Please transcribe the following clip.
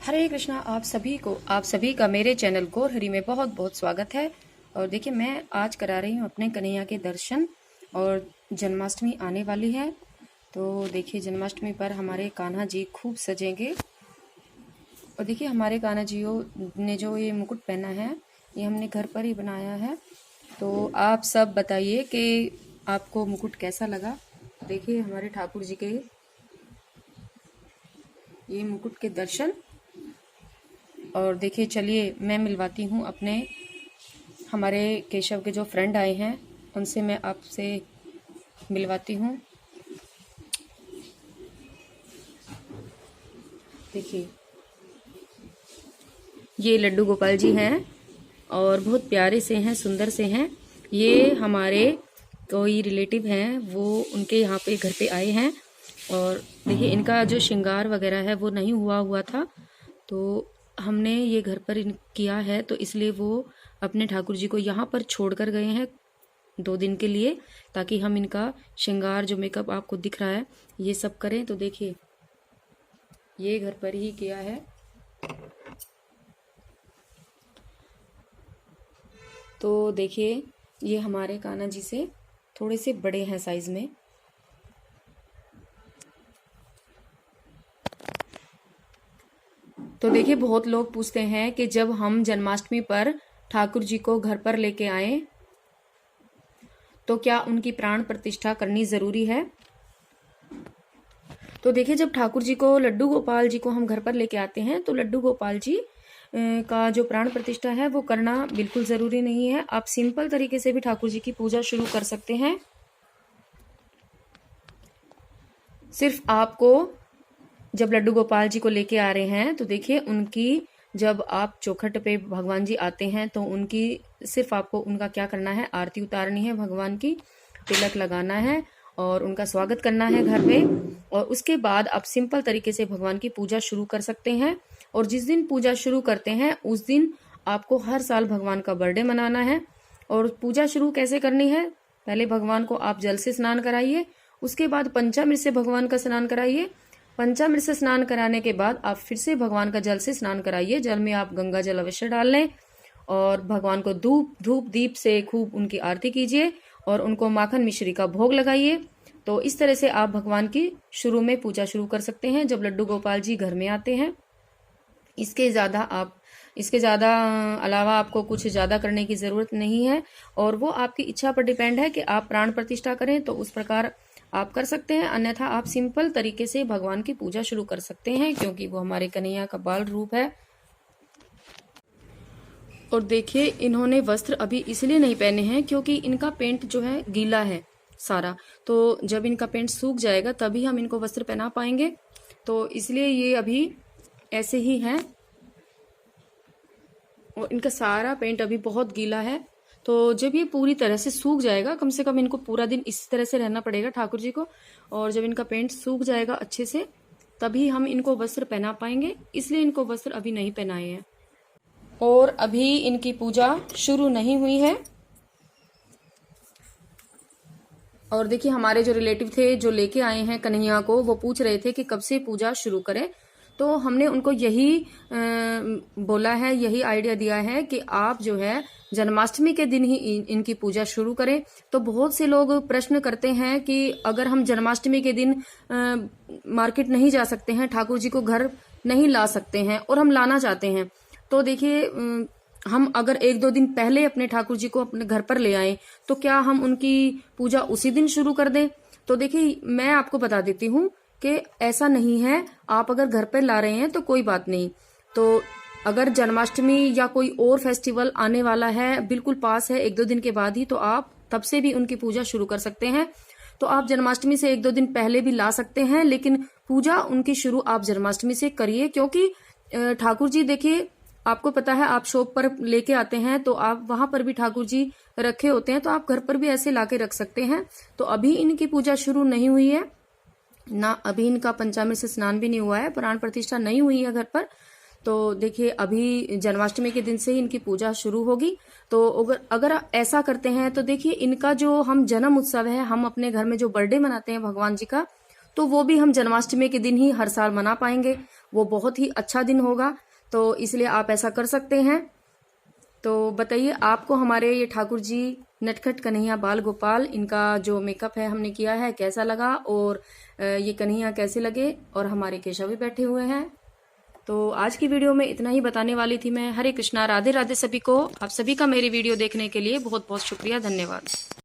हरे कृष्णा। आप सभी का मेरे चैनल गौर हरि में बहुत बहुत स्वागत है। और देखिए, मैं आज करा रही हूँ अपने कन्हैया के दर्शन। और जन्माष्टमी आने वाली है, तो देखिए जन्माष्टमी पर हमारे कान्हा जी खूब सजेंगे। और देखिए, हमारे कान्हा जी ने जो ये मुकुट पहना है, ये हमने घर पर ही बनाया है। तो आप सब बताइए कि आपको मुकुट कैसा लगा। देखिए हमारे ठाकुर जी के ये मुकुट के दर्शन। और देखिए, चलिए मैं मिलवाती हूँ अपने हमारे केशव के जो फ्रेंड आए हैं, उनसे मैं आपसे मिलवाती हूँ। देखिए, ये लड्डू गोपाल जी हैं और बहुत प्यारे से हैं, सुंदर से हैं। ये हमारे कोई रिलेटिव हैं, वो उनके यहाँ पे घर पे आए हैं। और देखिए, इनका जो श्रृंगार वगैरह है वो नहीं हुआ था, तो हमने ये घर पर किया है, तो इसलिए वो अपने ठाकुर जी को यहाँ पर छोड़ कर गए हैं 2 दिन के लिए, ताकि हम इनका श्रृंगार, जो मेकअप आपको दिख रहा है, ये सब करें। तो देखिए, ये घर पर ही किया है। तो देखिए, ये हमारे कान्हा जी से थोड़े से बड़े हैं साइज में। तो देखिए, बहुत लोग पूछते हैं कि जब हम जन्माष्टमी पर ठाकुर जी को घर पर लेके आए, तो क्या उनकी प्राण प्रतिष्ठा करनी जरूरी है। तो देखिए, जब ठाकुर जी को, लड्डू गोपाल जी को हम घर पर लेके आते हैं, तो लड्डू गोपाल जी का जो प्राण प्रतिष्ठा है वो करना बिल्कुल जरूरी नहीं है। आप सिंपल तरीके से भी ठाकुर जी की पूजा शुरू कर सकते हैं। सिर्फ आपको, जब लड्डू गोपाल जी को लेके आ रहे हैं, तो देखिए उनकी, जब आप चौखट पे भगवान जी आते हैं, तो उनकी सिर्फ आपको उनका क्या करना है, आरती उतारनी है भगवान की, तिलक लगाना है और उनका स्वागत करना है घर में। और उसके बाद आप सिंपल तरीके से भगवान की पूजा शुरू कर सकते हैं। और जिस दिन पूजा शुरू करते हैं, उस दिन आपको हर साल भगवान का बर्थडे मनाना है। और पूजा शुरू कैसे करनी है, पहले भगवान को आप जल से स्नान कराइए, उसके बाद पंचामृत से भगवान का स्नान कराइए। पंचामृत से स्नान कराने के बाद आप फिर से भगवान का जल से स्नान कराइए। जल में आप गंगा जल अवश्य डाल लें और भगवान को धूप दीप से खूब उनकी आरती कीजिए और उनको माखन मिश्री का भोग लगाइए। तो इस तरह से आप भगवान की शुरू में पूजा शुरू कर सकते हैं, जब लड्डू गोपाल जी घर में आते हैं। इसके ज्यादा अलावा आपको कुछ ज्यादा करने की जरूरत नहीं है। और वो आपकी इच्छा पर डिपेंड है कि आप प्राण प्रतिष्ठा करें, तो उस प्रकार आप कर सकते हैं। अन्यथा आप सिंपल तरीके से भगवान की पूजा शुरू कर सकते हैं, क्योंकि वो हमारे कन्हैया का बाल रूप है। और देखिए, इन्होंने वस्त्र अभी इसलिए नहीं पहने हैं क्योंकि इनका पेंट जो है गीला है सारा। तो जब इनका पेंट सूख जाएगा तभी हम इनको वस्त्र पहना पाएंगे, तो इसलिए ये अभी ऐसे ही हैं। और इनका सारा पेंट अभी बहुत गीला है, तो जब ये पूरी तरह से सूख जाएगा, कम से कम इनको पूरा दिन इस तरह से रहना पड़ेगा ठाकुर जी को। और जब इनका पेंट सूख जाएगा अच्छे से, तभी हम इनको वस्त्र पहना पाएंगे, इसलिए इनको वस्त्र अभी नहीं पहनाए हैं। और अभी इनकी पूजा शुरू नहीं हुई है। और देखिए, हमारे जो रिलेटिव थे, जो लेके आए हैं कन्हैया को, वो पूछ रहे थे कि कब से पूजा शुरू करें। तो हमने उनको यही बोला है, यही आइडिया दिया है कि आप जो है जन्माष्टमी के दिन ही इनकी पूजा शुरू करें। तो बहुत से लोग प्रश्न करते हैं कि अगर हम जन्माष्टमी के दिन मार्केट नहीं जा सकते हैं, ठाकुर जी को घर नहीं ला सकते हैं और हम लाना चाहते हैं, तो देखिए हम अगर 1-2 दिन पहले अपने ठाकुर जी को अपने घर पर ले आए, तो क्या हम उनकी पूजा उसी दिन शुरू कर दें। तो देखिए, मैं आपको बता देती हूँ कि ऐसा नहीं है। आप अगर घर पर ला रहे हैं तो कोई बात नहीं। तो अगर जन्माष्टमी या कोई और फेस्टिवल आने वाला है, बिल्कुल पास है, 1-2 दिन के बाद ही, तो आप तब से भी उनकी पूजा शुरू कर सकते हैं। तो आप जन्माष्टमी से 1-2 दिन पहले भी ला सकते हैं, लेकिन पूजा उनकी शुरू आप जन्माष्टमी से करिए। क्योंकि ठाकुर जी, देखिए आपको पता है, आप शॉप पर लेके आते हैं तो आप वहां पर भी ठाकुर जी रखे होते हैं, तो आप घर पर भी ऐसे लाके रख सकते हैं। तो अभी इनकी पूजा शुरू नहीं हुई है ना, अभी इनका पंचामृत से स्नान भी नहीं हुआ है, प्राण प्रतिष्ठा नहीं हुई है घर पर। तो देखिए, अभी जन्माष्टमी के दिन से ही इनकी पूजा शुरू होगी। तो अगर ऐसा करते हैं, तो देखिए इनका जो हम जन्म उत्सव है, हम अपने घर में जो बर्थडे मनाते हैं भगवान जी का, तो वो भी हम जन्माष्टमी के दिन ही हर साल मना पाएंगे। वो बहुत ही अच्छा दिन होगा, तो इसलिए आप ऐसा कर सकते हैं। तो बताइए आपको हमारे ये ठाकुर जी नटखट कन्हैया बाल गोपाल इनका जो मेकअप है हमने किया है कैसा लगा, और ये कन्हैया कैसे लगे, और हमारे केशव भी बैठे हुए हैं। तो आज की वीडियो में इतना ही बताने वाली थी मैं। हरे कृष्णा, राधे राधे सभी को। आप सभी का मेरी वीडियो देखने के लिए बहुत बहुत शुक्रिया, धन्यवाद।